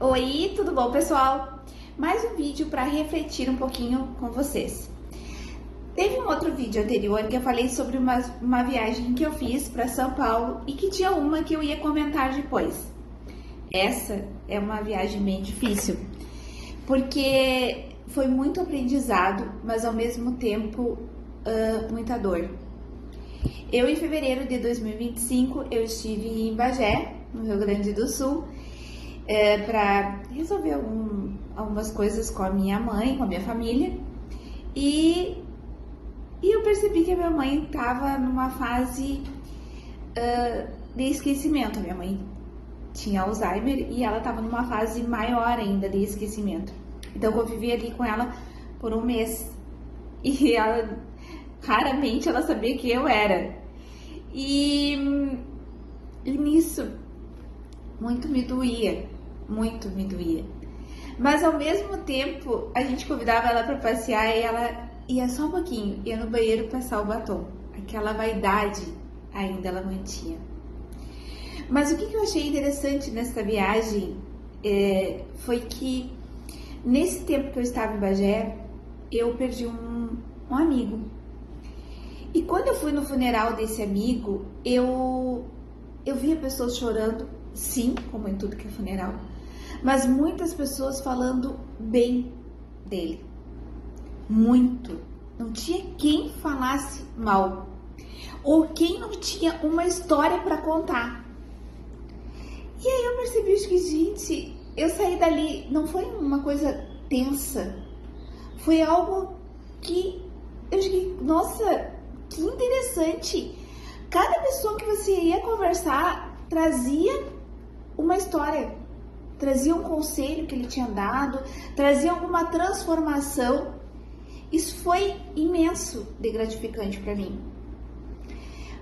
Oi, tudo bom, pessoal? Mais um vídeo para refletir um pouquinho com vocês. Teve um outro vídeo anterior que eu falei sobre uma viagem que eu fiz para São Paulo e que tinha uma que eu ia comentar depois. Essa é uma viagem bem difícil, porque foi muito aprendizado, mas ao mesmo tempo muita dor. Em fevereiro de 2025, eu estive em Bagé, no Rio Grande do Sul, para resolver algumas coisas com a minha mãe, com a minha família, e eu percebi que a minha mãe estava numa fase de esquecimento. A minha mãe tinha Alzheimer e ela estava numa fase maior ainda de esquecimento. Então eu convivi ali com ela por um mês e ela raramente ela sabia quem eu era. E nisso muito me doía. Mas ao mesmo tempo, a gente convidava ela para passear e ela ia só um pouquinho, ia no banheiro passar o batom. Aquela vaidade ainda ela mantinha. Mas o que eu achei interessante nessa viagem foi que nesse tempo que eu estava em Bagé, eu perdi um amigo. E quando eu fui no funeral desse amigo, eu via pessoas chorando, sim, como em tudo que é funeral, mas muitas pessoas falando bem dele. Muito. Não tinha quem falasse mal. Ou quem não tinha uma história para contar. E aí eu percebi que, gente, eu saí dali, não foi uma coisa tensa. Foi algo que eu digo, nossa, que interessante. Cada pessoa que você ia conversar trazia uma história, trazia um conselho que ele tinha dado, trazia alguma transformação. Isso foi imenso de gratificante para mim.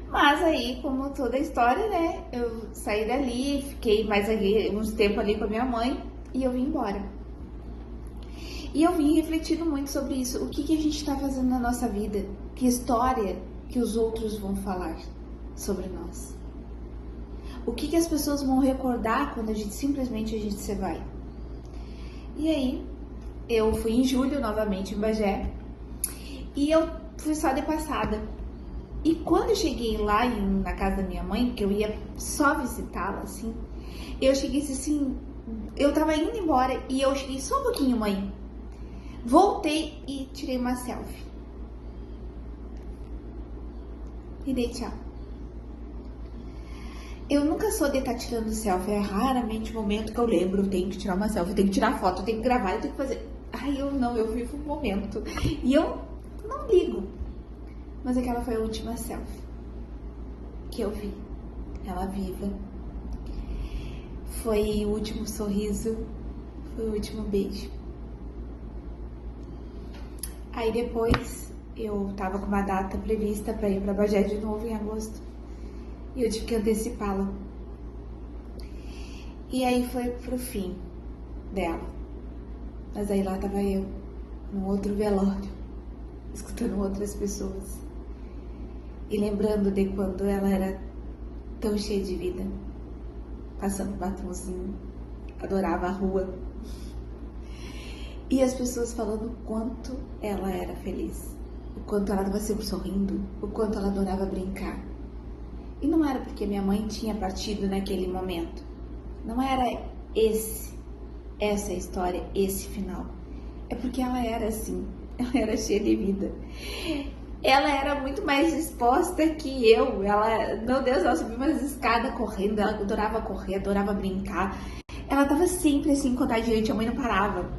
Mas aí, como toda a história, né, eu saí dali, fiquei mais uns tempos ali com a minha mãe e eu vim embora. E eu vim refletindo muito sobre isso. O que a gente está fazendo na nossa vida? Que história que os outros vão falar sobre nós? O que as pessoas vão recordar quando a gente simplesmente se vai? E aí, eu fui em julho novamente em Bagé e eu fui só de passada. E quando eu cheguei lá na casa da minha mãe, que eu ia só visitá-la, assim, eu cheguei assim, eu tava indo embora e eu cheguei só um pouquinho, mãe. Voltei e tirei uma selfie. E dei tchau. Eu nunca sou de estar tirando selfie, é raramente o momento que eu lembro, eu tenho que tirar uma selfie, eu tenho que tirar foto, eu tenho que gravar, eu tenho que fazer. Ai, eu vivo o momento. E eu não ligo. Mas aquela foi a última selfie que eu vi, ela viva. Foi o último sorriso, foi o último beijo. Aí depois eu tava com uma data prevista para ir para Bagé de novo em agosto. E eu tive que antecipá-la. E aí foi pro fim dela. Mas aí lá tava eu, num outro velório, escutando outras pessoas. E lembrando de quando ela era tão cheia de vida. Passando batomzinho, adorava a rua. E as pessoas falando o quanto ela era feliz. O quanto ela estava sempre sorrindo, o quanto ela adorava brincar. E não era porque minha mãe tinha partido naquele momento. Não era essa história, esse final. É porque ela era assim, ela era cheia de vida. Ela era muito mais disposta que eu. Meu Deus, ela subia umas escadas correndo, ela adorava correr, adorava brincar. Ela estava sempre assim, contagiante, a mãe não parava.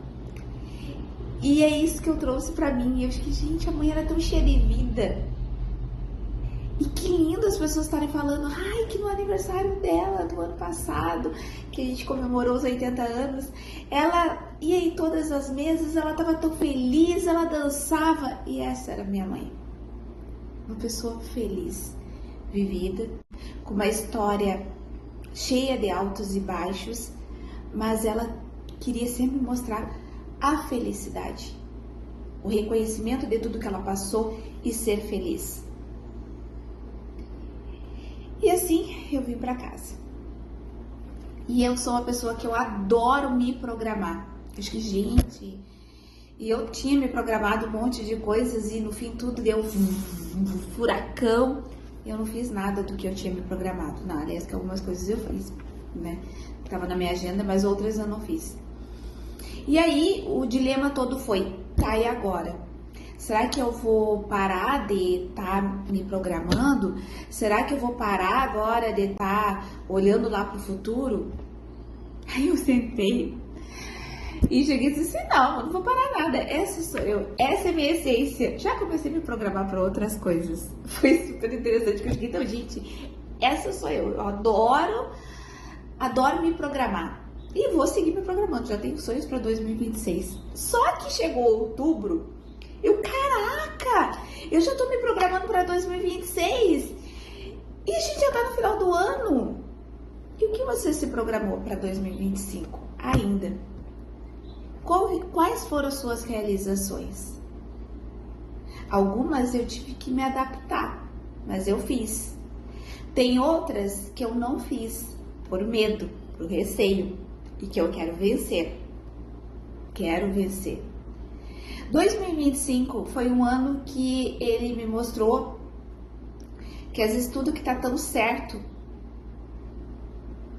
E é isso que eu trouxe pra mim. Eu fiquei, gente, a mãe era tão cheia de vida. E que lindo as pessoas estarem falando, ai, que no aniversário dela, do ano passado, que a gente comemorou os 80 anos, ela ia em todas as mesas, ela estava tão feliz, ela dançava. E essa era minha mãe. Uma pessoa feliz, vivida, com uma história cheia de altos e baixos, mas ela queria sempre mostrar a felicidade, o reconhecimento de tudo que ela passou e ser feliz. E assim eu vim para casa. E eu sou uma pessoa que eu adoro me programar. Acho que, gente... E eu tinha me programado um monte de coisas e no fim tudo deu um furacão. Eu não fiz nada do que eu tinha me programado. Não, aliás, que algumas coisas eu fiz, né? Tava na minha agenda, mas outras eu não fiz. E aí, o dilema todo foi, tá, e agora? Será que eu vou parar de estar me programando? Será que eu vou parar agora de estar olhando lá pro futuro? Aí eu sentei e cheguei e disse assim, não, eu não vou parar nada, essa sou eu, essa é a minha essência. Já comecei a me programar para outras coisas. Foi super interessante, porque eu cheguei, então, gente, essa sou eu adoro me programar. E vou seguir me programando, já tenho sonhos para 2026. Só que chegou outubro, caraca, eu já tô me programando para 2026 e a gente já tá no final do ano. E o que você se programou para 2025 ainda? Quais foram as suas realizações? Algumas eu tive que me adaptar, mas eu fiz. Tem outras que eu não fiz, por medo, por receio, e que eu quero vencer. Quero vencer. 2025 foi um ano que ele me mostrou que às vezes tudo que tá tão certo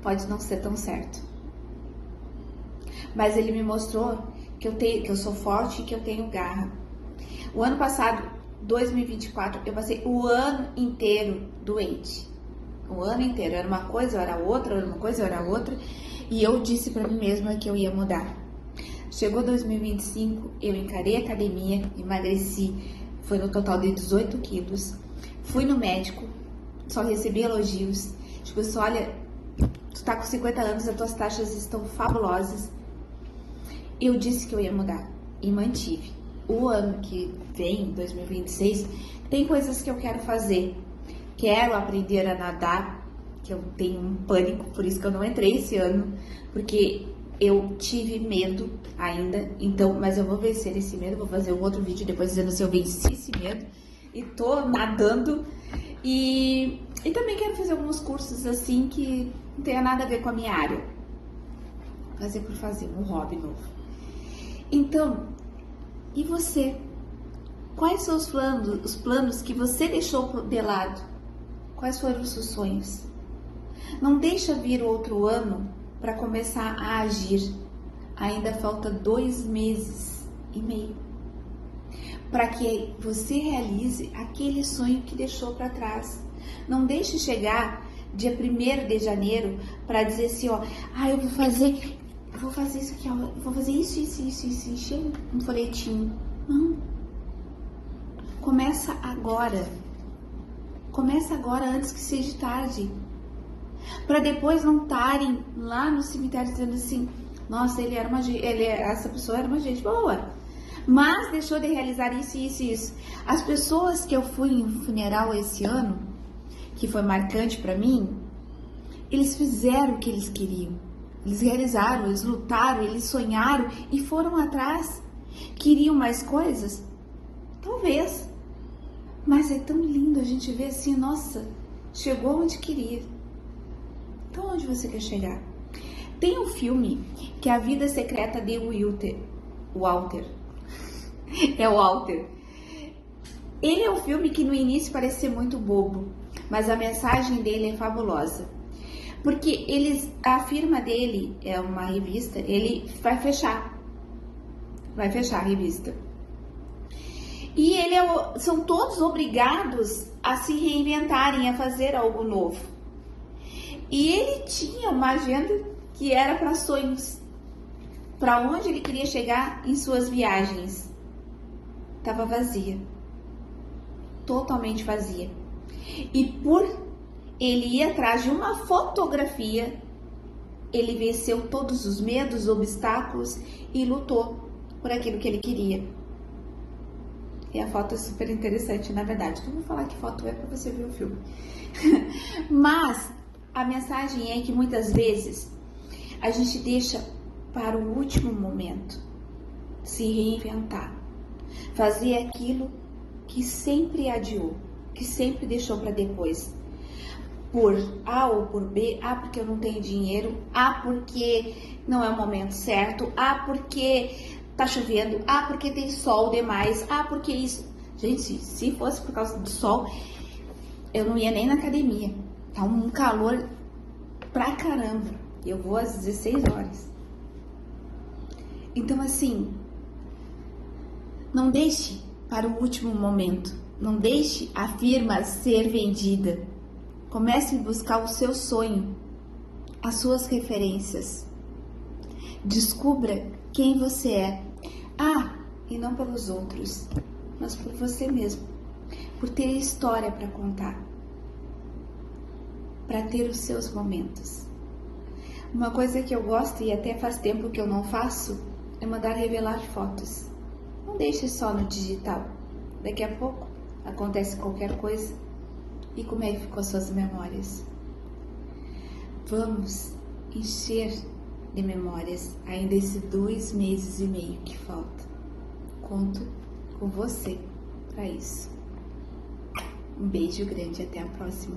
pode não ser tão certo. Mas ele me mostrou que eu sou forte e que eu tenho garra. O ano passado, 2024, eu passei o ano inteiro doente. O ano inteiro, era uma coisa, era outra, era uma coisa, era outra. E eu disse pra mim mesma que eu ia mudar. Chegou 2025, eu encarei a academia, emagreci, foi no total de 18 quilos. Fui no médico, só recebi elogios. Tipo, olha, tu tá com 50 anos, as tuas taxas estão fabulosas. Eu disse que eu ia mudar e mantive. O ano que vem, 2026, tem coisas que eu quero fazer. Quero aprender a nadar, que eu tenho um pânico, por isso que eu não entrei esse ano, porque eu tive medo ainda, então, mas eu vou vencer esse medo, vou fazer um outro vídeo depois dizendo se eu venci esse medo, e tô nadando, e também quero fazer alguns cursos assim que não tenha nada a ver com a minha área, fazer por fazer, um hobby novo. Então, e você? Quais são os planos que você deixou de lado? Quais foram os seus sonhos? Não deixa vir outro ano para começar a agir. Ainda falta 2 meses e meio para que você realize aquele sonho que deixou para trás. Não deixe chegar dia 1º de janeiro para dizer assim, ó, eu vou fazer isso aqui, ó, eu vou fazer isso, encher um folhetinho. Não. Começa agora. Começa agora, antes que seja tarde. Para depois não estarem lá no cemitério dizendo assim, nossa, essa pessoa era uma gente boa, mas deixou de realizar isso, isso e isso. As pessoas que eu fui em funeral esse ano, que foi marcante para mim, eles fizeram o que eles queriam. Eles realizaram, eles lutaram, eles sonharam e foram atrás. Queriam mais coisas? Talvez. Mas é tão lindo a gente ver assim, nossa, chegou onde queria. Então onde você quer chegar? Tem um filme que é A Vida Secreta de Walter. É o Walter. Ele é um filme que no início parece ser muito bobo, mas a mensagem dele é fabulosa. Porque a firma dele é uma revista, ele vai fechar a revista. E são todos obrigados a se reinventarem, a fazer algo novo. E ele tinha uma agenda que era para sonhos, para onde ele queria chegar em suas viagens. Estava vazia, totalmente vazia. E por ele ir atrás de uma fotografia, ele venceu todos os medos, obstáculos e lutou por aquilo que ele queria. E a foto é super interessante, na verdade. Não vou falar que foto é para você ver o filme. Mas a mensagem é que muitas vezes a gente deixa para o último momento se reinventar, fazer aquilo que sempre adiou, que sempre deixou para depois. por A ou por B, porque eu não tenho dinheiro, porque não é o momento certo, porque tá chovendo, porque tem sol demais, porque isso. Gente, se fosse por causa do sol, eu não ia nem na academia. Tá um calor pra caramba. Eu vou às 16 horas. Então, assim, não deixe para o último momento. Não deixe a firma ser vendida. Comece a buscar o seu sonho, as suas referências. Descubra quem você é. E não pelos outros, mas por você mesmo. Por ter história para contar. Para ter os seus momentos. Uma coisa que eu gosto e até faz tempo que eu não faço é mandar revelar fotos. Não deixe só no digital. Daqui a pouco acontece qualquer coisa. E como é que ficou as suas memórias? Vamos encher de memórias ainda esses 2 meses e meio que falta. Conto com você para isso. Um beijo grande e até a próxima.